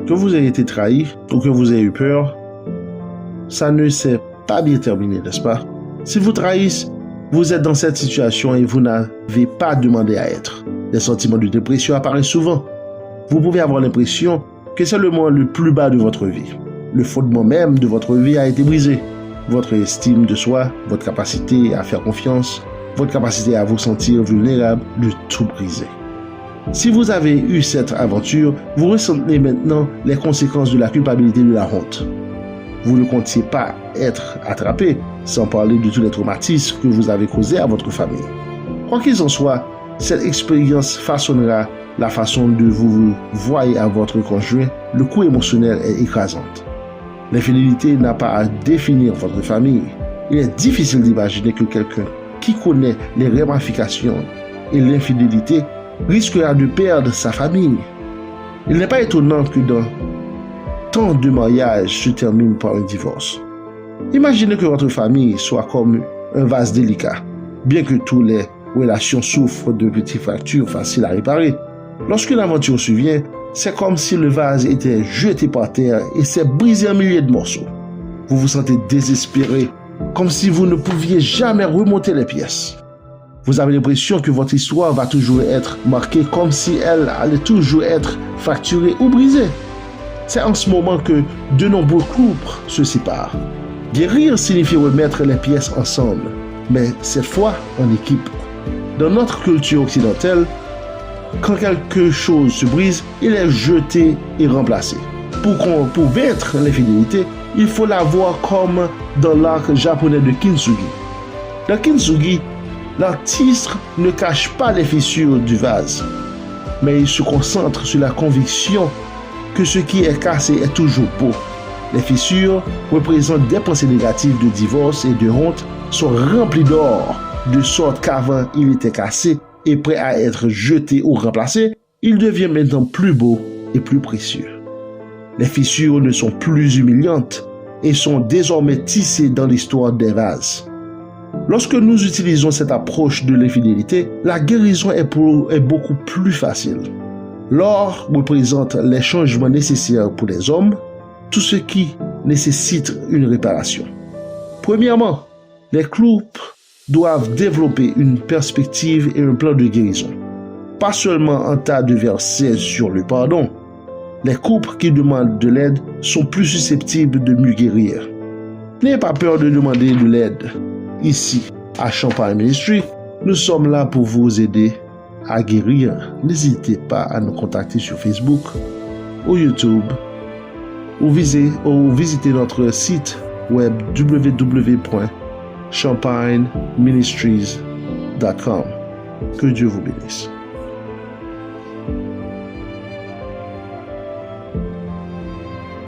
Que vous ayez été trahi ou que vous ayez eu peur, ça ne s'est pas bien terminé, n'est-ce pas? Si vous trahissez, vous êtes dans cette situation et vous n'avez pas demandé à être. Les sentiments de dépression apparaissent souvent. Vous pouvez avoir l'impression que c'est le moment le plus bas de votre vie. Le fondement même de votre vie a été brisé. Votre estime de soi, votre capacité à faire confiance, votre capacité à vous sentir vulnérable, de tout briser. Si vous avez eu cette aventure, vous ressentez maintenant les conséquences de la culpabilité et de la honte. Vous ne comptiez pas être attrapé, sans parler de tous les traumatismes que vous avez causés à votre famille. Quoi qu'il en soit, cette expérience façonnera la façon de vous voir à votre conjoint. Le coût émotionnel est écrasant. L'infidélité n'a pas à définir votre famille. Il est difficile d'imaginer que quelqu'un qui connaît les ramifications et l'infidélité risquera de perdre sa famille. Il n'est pas étonnant que tant de mariages se terminent par un divorce. Imaginez que votre famille soit comme un vase délicat, bien que toutes les relations souffrent de petites fractures faciles à réparer. Lorsqu'une aventure survient, c'est comme si le vase était jeté par terre et s'est brisé en milliers de morceaux. Vous vous sentez désespéré, comme si vous ne pouviez jamais remonter les pièces. Vous avez l'impression que votre histoire va toujours être marquée comme si elle allait toujours être fracturée ou brisée. C'est en ce moment que de nombreux couples se séparent. Guérir signifie remettre les pièces ensemble, mais cette fois en équipe. Dans notre culture occidentale, quand quelque chose se brise, il est jeté et remplacé. Pour vaincre l'infidélité, il faut la voir comme dans l'art japonais de Kintsugi. Dans Kintsugi, l'artiste ne cache pas les fissures du vase, mais il se concentre sur la conviction que ce qui est cassé est toujours beau. Les fissures représentent des pensées négatives de divorce et de honte, sont remplies d'or, de sorte qu'avant il était cassé et prêt à être jeté ou remplacé, il devient maintenant plus beau et plus précieux. Les fissures ne sont plus humiliantes et sont désormais tissées dans l'histoire des vases. Lorsque nous utilisons cette approche de l'infidélité, la guérison est beaucoup plus facile. L'or représente les changements nécessaires pour les hommes, tout ce qui nécessite une réparation. Premièrement, les couples doivent développer une perspective et un plan de guérison. Pas seulement un tas de versets sur le pardon. Les couples qui demandent de l'aide sont plus susceptibles de mieux guérir. N'ayez pas peur de demander de l'aide. Ici, à Champagne Ministry, nous sommes là pour vous aider à guérir. N'hésitez pas à nous contacter sur Facebook ou YouTube ou visiter notre site web www.champagneministries.com. Que Dieu vous bénisse.